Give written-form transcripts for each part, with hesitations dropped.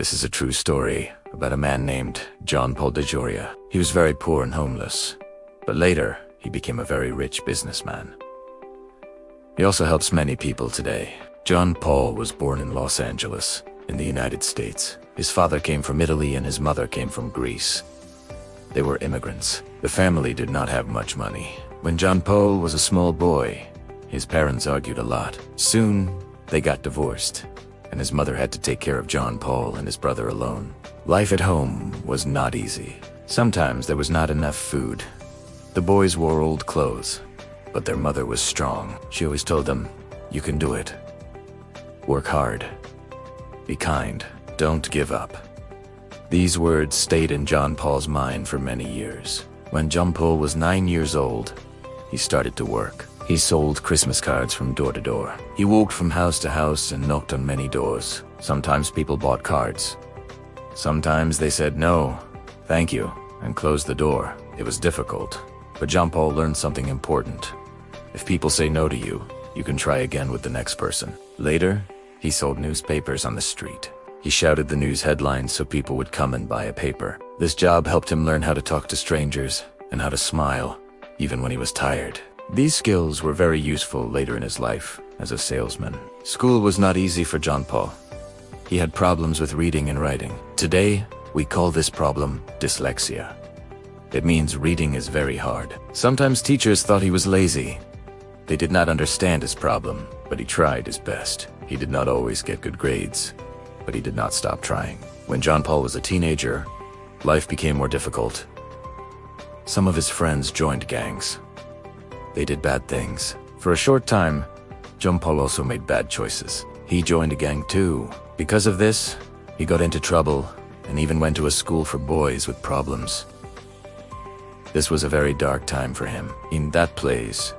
This is a true story about a man named John Paul DeJoria. He was very poor and homeless, but later he became a very rich businessman. He also helps many people today. John Paul was born in Los Angeles, in the United States. His father came from Italy and his mother came from Greece. They were immigrants. The family did not have much money. When John Paul was a small boy, his parents argued a lot. Soon, they got divorced, and his mother had to take care of John Paul and his brother alone. Life at home was not easy. Sometimes there was not enough food. The boys wore old clothes, but their mother was strong. She always told them, "You can do it. Work hard. Be kind. Don't give up." These words stayed in John Paul's mind for many years. When John Paul was 9 years old, he started to work. He sold Christmas cards from door to door. He walked from house to house and knocked on many doors. Sometimes people bought cards. Sometimes they said no, thank you, and closed the door. It was difficult, but John Paul learned something important. If people say no to you, you can try again with the next person. Later, he sold newspapers on the street. He shouted the news headlines so people would come and buy a paper. This job helped him learn how to talk to strangers and how to smile, even when he was tired. These skills were very useful later in his life as a salesman. School was not easy for John Paul. He had problems with reading and writing. Today, we call this problem dyslexia. It means reading is very hard. Sometimes teachers thought he was lazy. They did not understand his problem, but he tried his best. He did not always get good grades, but he did not stop trying. When John Paul was a teenager, life became more difficult. Some of his friends joined gangs. They did bad things. For a short time, John Paul also made bad choices. He joined a gang too. Because of this, he got into trouble and even went to a school for boys with problems. This was a very dark time for him. In that place,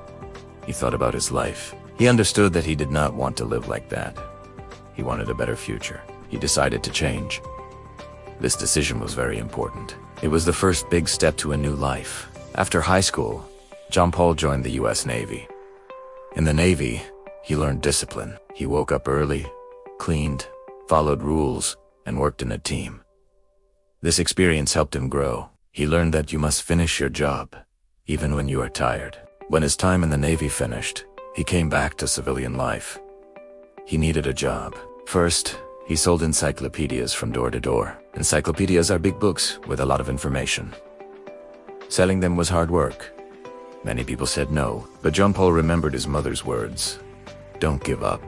he thought about his life. He understood that he did not want to live like that. He wanted a better future. He decided to change. This decision was very important. It was the first big step to a new life. After high school, John Paul joined the US Navy. In the Navy, he learned discipline. He woke up early, cleaned, followed rules, and worked in a team. This experience helped him grow. He learned that you must finish your job, even when you are tired. When his time in the Navy finished, he came back to civilian life. He needed a job. First, he sold encyclopedias from door to door. Encyclopedias are big books with a lot of information. Selling them was hard work. Many people said no, but John Paul remembered his mother's words. Don't give up.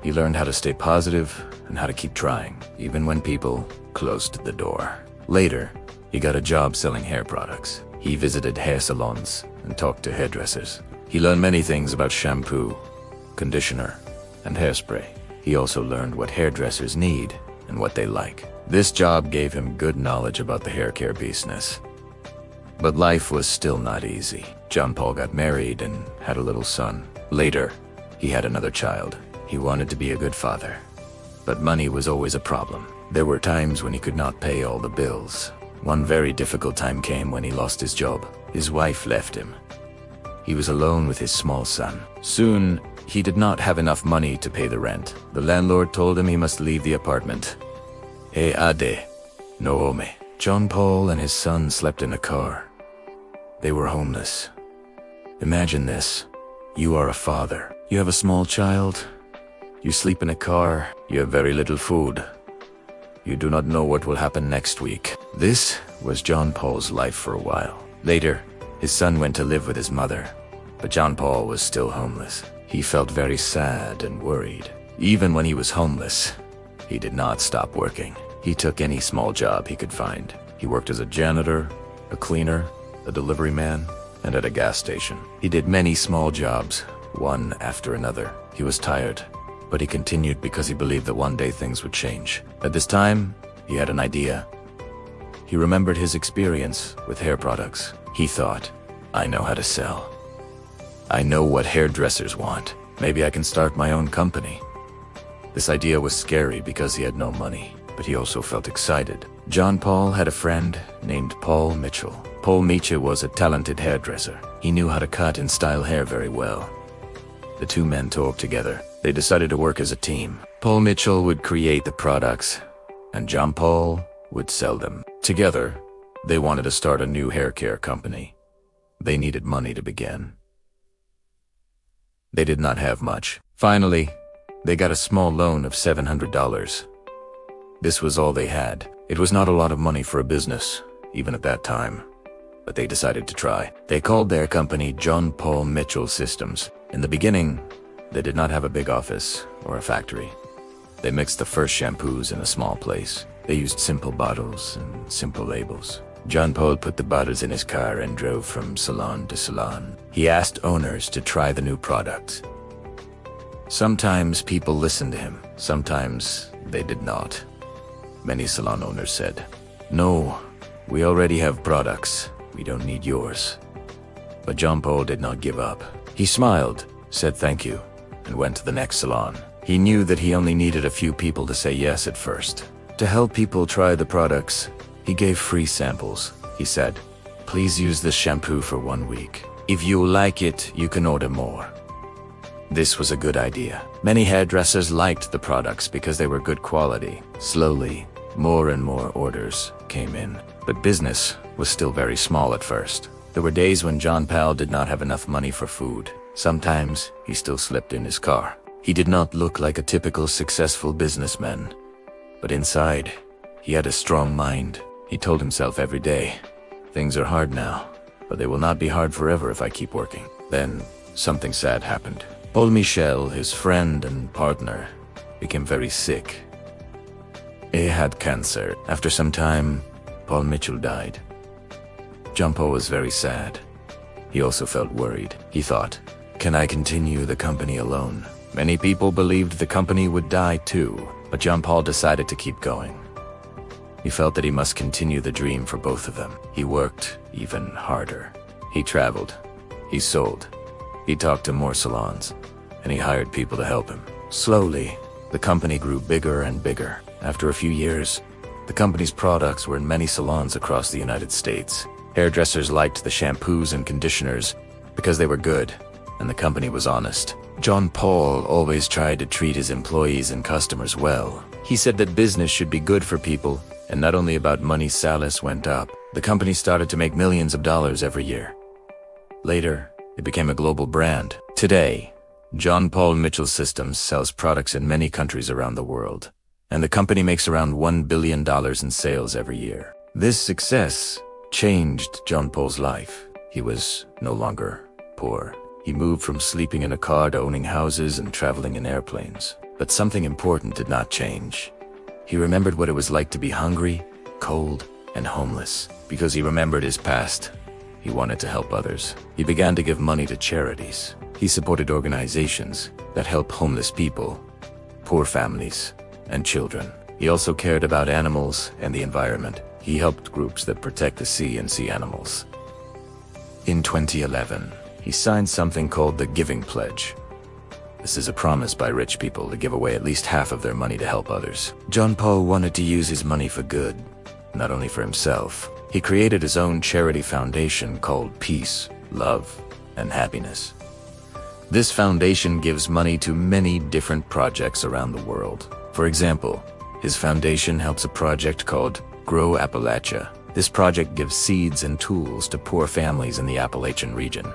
He learned how to stay positive and how to keep trying, even when people closed the door. Later, he got a job selling hair products. He visited hair salons and talked to hairdressers. He learned many things about shampoo, conditioner, and hairspray. He also learned what hairdressers need and what they like. This job gave him good knowledge about the hair care business. But life was still not easy. John Paul got married and had a little son. Later, he had another child. He wanted to be a good father. But money was always a problem. There were times when he could not pay all the bills. One very difficult time came when he lost his job. His wife left him. He was alone with his small son. Soon, he did not have enough money to pay the rent. The landlord told him he must leave the apartment. Hey ade, no home. John Paul and his son slept in a car. They were homeless. Imagine this. You are a father. You have a small child. You sleep in a car. You have very little food. You do not know what will happen next week. This was John Paul's life for a while. Later, his son went to live with his mother, but John Paul was still homeless. He felt very sad and worried. Even when he was homeless, he did not stop working. He took any small job he could find. He worked as a janitor, a cleaner, a delivery man, and at a gas station. He did many small jobs, one after another. He was tired, but he continued because he believed that one day things would change. At this time, he had an idea. He remembered his experience with hair products. He thought, I know how to sell. I know what hairdressers want. Maybe I can start my own company. This idea was scary because he had no money, but he also felt excited. John Paul had a friend named Paul Mitchell. Paul Mitchell was a talented hairdresser. He knew how to cut and style hair very well. The two men talked together. They decided to work as a team. Paul Mitchell would create the products, and John Paul would sell them. Together, they wanted to start a new hair care company. They needed money to begin. They did not have much. Finally, they got a small loan of $700. This was all they had. It was not a lot of money for a business, even at that time, but they decided to try. They called their company John Paul Mitchell Systems. In the beginning, they did not have a big office or a factory. They mixed the first shampoos in a small place. They used simple bottles and simple labels. John Paul put the bottles in his car and drove from salon to salon. He asked owners to try the new product. Sometimes people listened to him, sometimes they did not. Many salon owners said, "No, we already have products. We don't need yours." But John Paul did not give up. He smiled, said thank you, and went to the next salon. He knew that he only needed a few people to say yes at first. To help people try the products, he gave free samples. He said, "Please use this shampoo for 1 week. If you like it, you can order more." This was a good idea. Many hairdressers liked the products because they were good quality. Slowly, more and more orders came in. But business was still very small at first. There were days when John Paul did not have enough money for food. Sometimes he still slept in his car. He did not look like a typical successful businessman. But inside, he had a strong mind. He told himself every day, "Things are hard now, but they will not be hard forever if I keep working." Then, something sad happened. Paul Michel, his friend and partner, became very sick. He had cancer. After some time, Paul Mitchell died. John Paul was very sad. He also felt worried. He thought, "Can I continue the company alone?" Many people believed the company would die too, but John Paul decided to keep going. He felt that he must continue the dream for both of them. He worked even harder. He traveled. He sold. He talked to more salons, and he hired people to help him. Slowly, the company grew bigger and bigger. After a few years, the company's products were in many salons across the United States. Hairdressers liked the shampoos and conditioners because they were good, and the company was honest. John Paul always tried to treat his employees and customers well. He said that business should be good for people, and not only about money. Sales went up. The company started to make millions of dollars every year. Later, it became a global brand. Today, John Paul Mitchell Systems sells products in many countries around the world, and the company makes around $1 billion in sales every year. This success changed John Paul's life. He was no longer poor. He moved from sleeping in a car to owning houses and traveling in airplanes. But something important did not change. He remembered what it was like to be hungry, cold, and homeless. Because he remembered his past, he wanted to help others. He began to give money to charities. He supported organizations that help homeless people, poor families, and children. He also cared about animals and the environment. He helped groups that protect the sea and sea animals. In 2011, he signed something called the Giving Pledge. This is a promise by rich people to give away at least half of their money to help others. John Paul wanted to use his money for good, not only for himself. He created his own charity foundation called Peace, Love, and Happiness. This foundation gives money to many different projects around the world. For example, his foundation helps a project called Grow Appalachia. This project gives seeds and tools to poor families in the Appalachian region.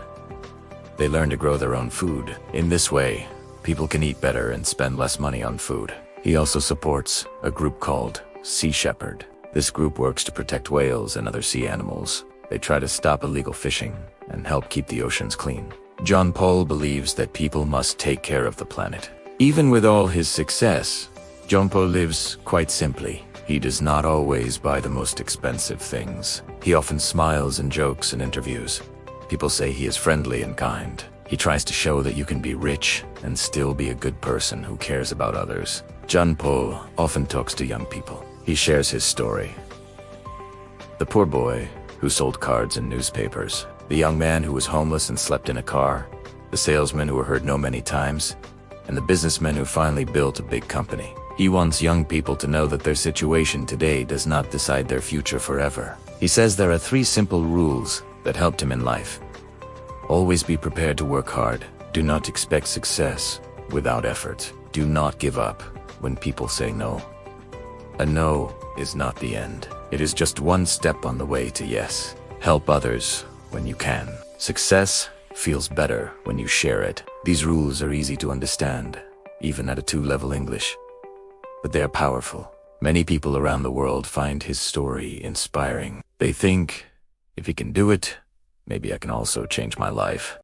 They learn to grow their own food. In this way, people can eat better and spend less money on food. He also supports a group called Sea Shepherd. This group works to protect whales and other sea animals. They try to stop illegal fishing and help keep the oceans clean. John Paul believes that people must take care of the planet. Even with all his success, John Paul lives quite simply. He does not always buy the most expensive things. He often smiles and jokes in interviews. People say he is friendly and kind. He tries to show that you can be rich and still be a good person who cares about others. John Paul often talks to young people. He shares his story. The poor boy who sold cards and newspapers, the young man who was homeless and slept in a car, the salesman who were hurt no many times, and the businessman who finally built a big company. He wants young people to know that their situation today does not decide their future forever. He says there are 3 simple rules that helped him in life. Always be prepared to work hard. Do not expect success without effort. Do not give up when people say no. A no is not the end. It is just one step on the way to yes. Help others when you can. Success feels better when you share it. These rules are easy to understand, even at a 2-level English. But they are powerful. Many people around the world find his story inspiring. They think, if he can do it, maybe I can also change my life.